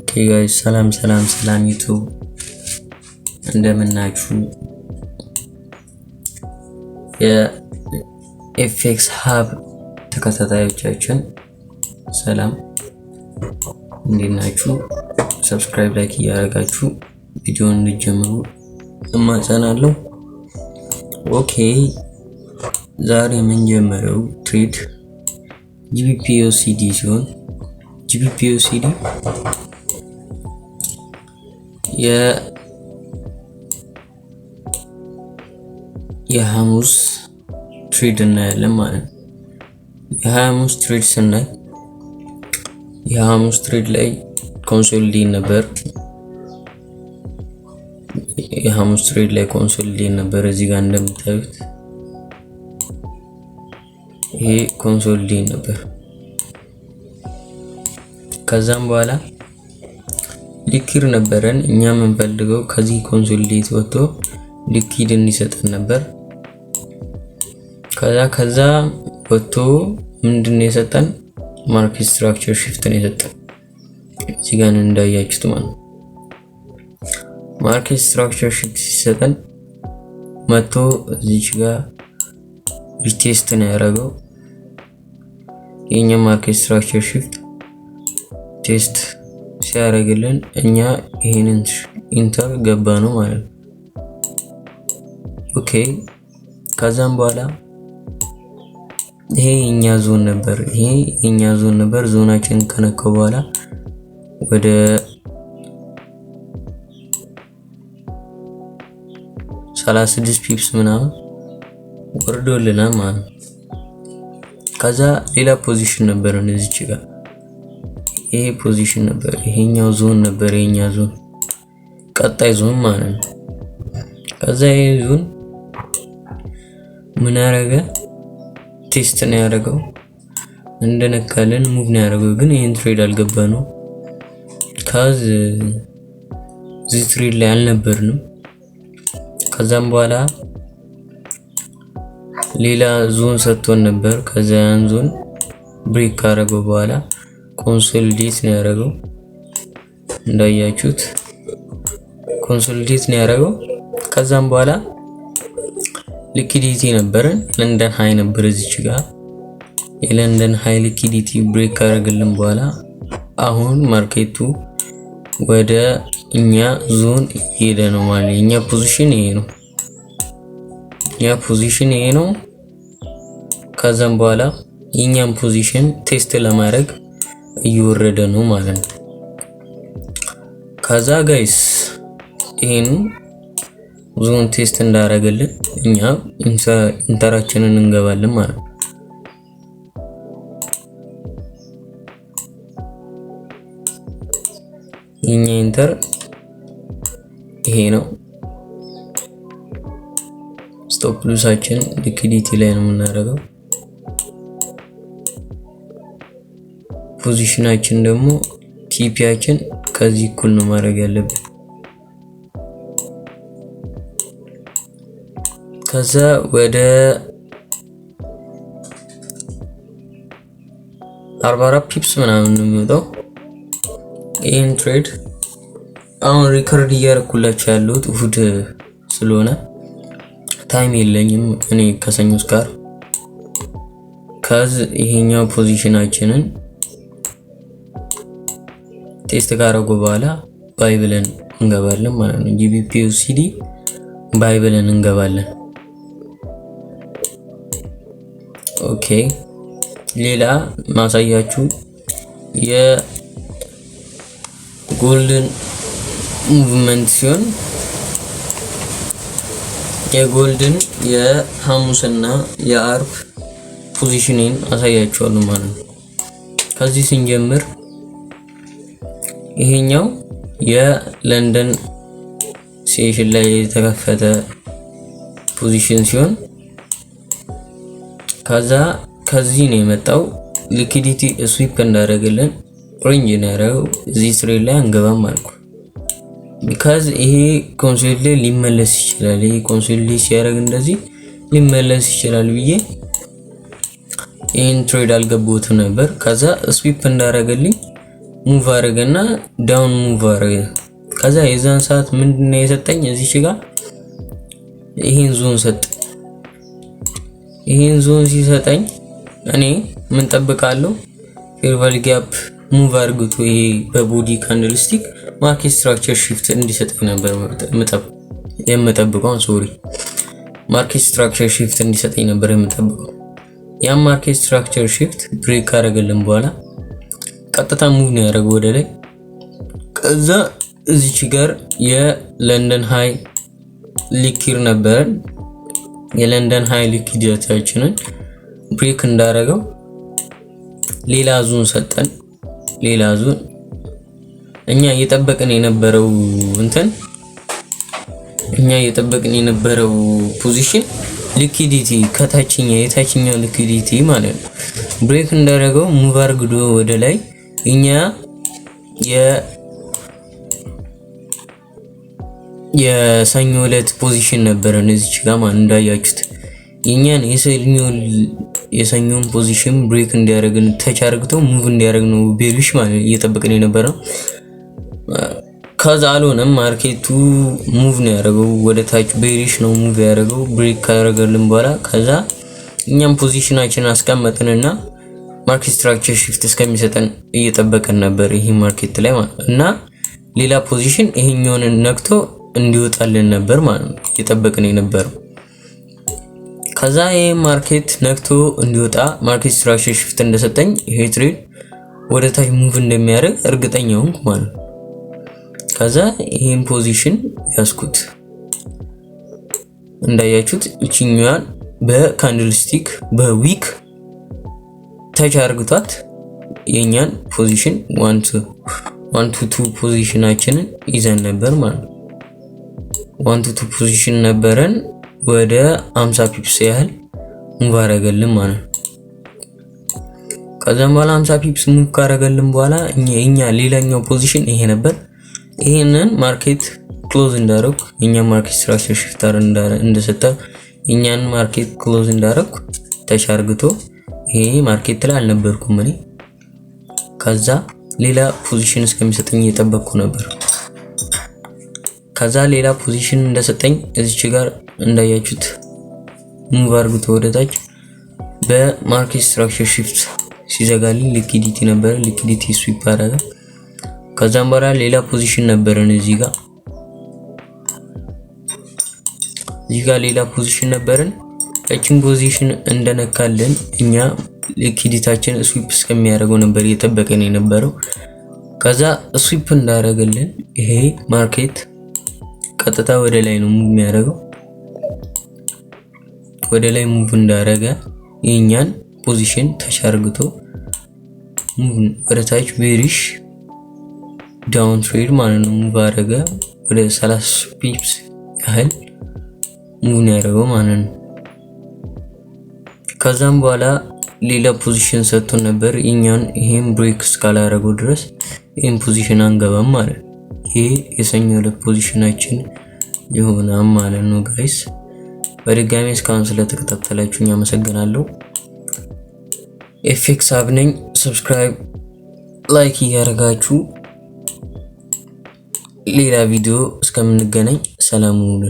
Okay guys, ሰላም ዩቲዩብ እንደምናችሁ። የኤፍኤክስ ሀብ ተከታታዮቻችን ሰላም እንዴት ናችሁ? ሰብስክራይብ ላይክ እያደረጋችሁ ቪዲዮውን እንጀምሩ እማጸናለሁ። ኦኬ ዛሬ የምንጀምረው ትሬድ GBP/USD ሲሆን GBP/USD የሐሙስ ትሬድ እናያለን ማለት ነው። የሐሙስ ትሬድ ስናይ የሐሙስ ትሬድ ላይ ኮንሶሊዴት ነበር። የሐሙስ ትሬድ ላይ ኮንሶሊዴት ነበር። እዚህ ጋር እንደምታዩት ይሄ ኮንሶሊዴት ነበር። ከዛም በኋላ ሊኪድ ነበረን እኛ የምንፈልገው ከዚህ ኮንሶሊዴት ወጥቶ ሊኪድ እንዲሰጠን ነበር። ከዛ ወጥቶ ምንድነው የሰጠን? ማርኬት ስትራክቸር ሽፍት ነው የሰጠን። እዚህ ጋር እንዳያችሁት ማለት ማርኬት ስትራክቸር ሽፍት ሲሰጠን መጥቶ እዚህ ጋር ሪቴስት ነው ያደረገው። የኛ ማርኬት ስትራክቸር ሽፍት ቴስት ሲያደርግልን እኛ ይሄንን ኢንተር ገባ ነው ማለት ነው። ኦኬ ከዛም በኋላ ይሄ የኛ ዞን ነበር። ዞናችን ከነካው በኋላ ወደ 36 ፒፕስ ምናምን ወርዶልናል ማለት ነው። ከዛ ሌላ ፖዚሽን ነበር እዚች ጋር ይሄ ፖዚሽን ነበር። ይሄኛው ዞን ነበር የኛ ዞን ቀጣይ ዞን ማለት ነው። ከዛ ይሄ ዞን ምን ያደረገ ቴስት ነው ያደረገው እንደነካለን ሙቭ ነው ያደረገው። ግን ይሄን ትሬድ አልገባ ነው ካዝ እዚህ ትሬድ ላይ አልነበርንም። ከዛም በኋላ ሌላ ዞን ሰጥቶን ነበር። ከዛ ያን ዞን ብሬክ ካደረገው በኋላ ኮንሶሊዴት ነው ያደረገው። እንዳያችሁት ኮንሶሊዴት ነው ያደረገው። ከዛም በኋላ ሊኩዊዲቲ ነበረን ለንደን ሃይ ነበር እዚች ጋር የለንደን ሃይ ሊኩዊዲቲ ብሬክ ካደረገልን በኋላ አሁን ማርኬቱ ወደ እኛ ዞን ሄደ ነው ማለት የኛ ፖዚሽን ይሄ ነው። ከዛም በኋላ የኛን ፖዚሽን ቴስት ለማድረግ እየወረደ ነው ማለት ነው። ከዛ ጋይስ ይሄን ዞን ቴስት እንዳደረገልን እኛ ኢንተራችንን እንገባለን ማለት ነው። የኛ ኢንተር ይሄ ነው። ስቶፕ ሉሳችን ሊኩዊዲቲ ላይ ነው የምናደርገው። ፖዚሽናችን ደግሞ ቲፒያችን ከዚህ እኩል ነው ማድረግ ያለብን። ከዛ ወደ 44 ፒፕስ ምናምን ነው የሚወጣው። ይሄን ትሬድ አሁን ሪከርድ እያደረኩላችሁ ያለሁት እሁድ ስለሆነ ታይም የለኝም እኔ ከሰኞ ጋር ካዝ ይሄኛው ፖዚሽናችንን ቴስት ካደረጉ በኋላ ባይ ብለን እንገባለን ማለት ነው። GBP/USD ባይ ብለን እንገባለን። ኦኬ ሌላ ማሳያችሁ የጎልደን ሙቭመንት ሲሆን የጎልደን የሐሙስና የአርብ ፖዚሽንን አሳያችኋለሁ ማለት ነው። ከዚህ ስንጀምር ይሄኛው የለንደን ሴሽን ላይ የተከፈተ ፖዚሽን ሲሆን ከዚህ ነው የመጣው ሊኩዊዲቲ ስዊፕ እንዳደረገልን ሬንጅ ነው ያደረገው። እዚህ ትሬድ ላይ አንገባም አልኩ ቢካዝ ይሄ ኮንሶሊዴት ሊመለስ ይችላል። ይሄ ኮንሶሊዴት ሲያደርግ እንደዚህ ሊመለስ ይችላል ብዬ ይሄን ትሬድ አልገባሁትም ነበር። ከዛ ስዊፕ እንዳደረገልኝ ሙቭ አረገና ዳውን ሙቭ አረገ። ከዛ የዛን ሰዓት ምንድነው የሰጠኝ እዚች ጋር ይሄን ዞን ሰጠ። ይሄን ዞን ሲሰጠኝ እኔ ምን ጠብቃለሁ? ፌር ቫልዩ ጋፕ ሙቭ አርግቶ ይሄ በቦዲ ካንድልስቲክ ማርኬት ስትራክቸር shift እንዲሰጠኝ ነበር የምጠብቀው። ማርኬት ስትራክቸር shift እንዲሰጠኝ ነበር የምጠብቀው። ያ ማርኬት ስትራክቸር shift ብሬክ አረገልን በኋላ ቀጥታ ሙቭ ነው ያደረገው ወደ ላይ። ከዛ እዚች ጋር የለንደን ሃይ ሊኪር ነበር። የለንደን ሃይ ሊኪዲቲያችንን ብሬክ እንዳረገው ሌላ ዞን ሰጠን። ሌላ ዞን እኛ እየጠበቅን የነበረው ፖዚሽን ሊኩዊዲቲ የታችኛው ሊኩዊዲቲ ማለት ነው ብሬክ እንዳረገው ሙቭ አርግዶ ወደ ላይ እኛ የሰኞ ዕለት ፖዚሽን ነበረን እዚች ጋር ማለት እንዳያችሁት የኛን የሰኞን ፖዚሽን ብሬክ እንዲያደርግን ተች አርግቶ ሙቭ እንዲያደርግ ነው ቤሪሽ ማለት እየጠበቅን የነበረው። ከዛ አልሆነም። ማርኬቱ ሙቭ ነው ያደረገው ወደ ታች ቤሪሽ ነው ሙቭ ያደረገው ብሬክ ካደረገልን በኋላ ከዛ እኛም ፖዚሽናችንን አስቀመጥንና ማርኬት ስትራክቸር shift እስከሚሰጠን እየጠበቀን ነበር ይሄ ማርኬት ላይ ማለት እና ሌላ ፖዚሽን ይሄኛውን ነክቶ እንዲወጣልን ነበር ማለት ነው እየጠበቅን የነበረው። ከዛ ይሄ ማርኬት ነክቶ እንዲወጣ ማርኬት ስትራክቸር shift እንደሰጠኝ ይሄ ትሬድ ወደ ታች ሙቭ እንደሚያደርግ እርግጠኛ ሆንኩ ማለት ነው። ከዛ ይሄን ፖዚሽን ያስኩት እንዳያችሁት እቺኛዋን በካንድልስቲክ በዊክ ታች አርግቷት የኛን ፖዚሽን 1 to 2 ፖዚሽናችንን ይዘን ነበር ማለት ነው። 1 to 2 ፖዚሽን ነበረን ወደ 50 ፒፕስ ያህል ሙቭ አረገልን ማለት ነው። ከዛም በኋላ 50 ፒፕስ ሙቭ ካረገልን በኋላ እኛ ሌላኛው ፖዚሽን ይሄ ነበር። ይሄንን ማርኬት ክሎዝ እንዳረኩ የኛ ማርኬት ስትራክቸር ሽፍተር እንደሰጠ የኛን ማርኬት ክሎዝ እንዳረኩ ተሻርግቶ ይሄ ማርኬት ላይ አልነበርኩም እኔ። ከዛ ሌላ ፖዚሽን እስከሚሰጠኝ እየጠበቅኩ ነበር። ከዛ ሌላ ፖዚሽን እንደሰጠኝ እዚች ጋር እንዳያችሁት ሙቭ አርግቶ ወደታች በማርኬት ስትራክቸር shift ሲዘጋልኝ ሊኩዊዲቲ ነበር። ሊኩዊዲቲ ስዊፕ አረጋ። ከዛም በኋላ ሌላ ፖዚሽን ነበረን እዚህ ጋር ሌላ ፖዚሽን ነበረን። እቺን ፖዚሽን እንደነካለን እኛ ሊኩዊዲታችን ስዊፕ እስከሚያደርገው ነበር እየጠበቀን የነበረው። ከዛ ስዊፕ እንዳደረገልን ይሄ ማርኬት ቀጥታ ወደ ላይ ነው ሙቭ የሚያደርገው። ወደ ላይ ሙቭ እንዳደረገ የኛን ፖዚሽን ተሻርግቶ ሙቭ ወደ ታች ቤሪሽ ዳውን ትሬድ ማለት ነው ሙቭ አደረገ። ወደ 30 ፒፕስ ያህል ሙቭ ያደረገው ማለት ነው። ከዛም በኋላ ሌላ ፖዚሽን ሰጥቶን ነበር እኛን ይሄን ብሬክ እስካላደረገው ድረስ ይሄን ፖዚሽን አንገባም ማለት ነው። ይሄ የሰኞ ዕለት ፖዚሽናችን ይሆናል ማለት ነው ጋይስ። በድጋሚ እስካሁን ስለተከታተላችሁኝ አመሰግናለሁ። ኤፌክስ አብነኝ። ሰብስክራይብ ላይክ እያደረጋችሁ ሌላ ቪዲዮ እስከምንገናኝ ሰላም ሁኑ።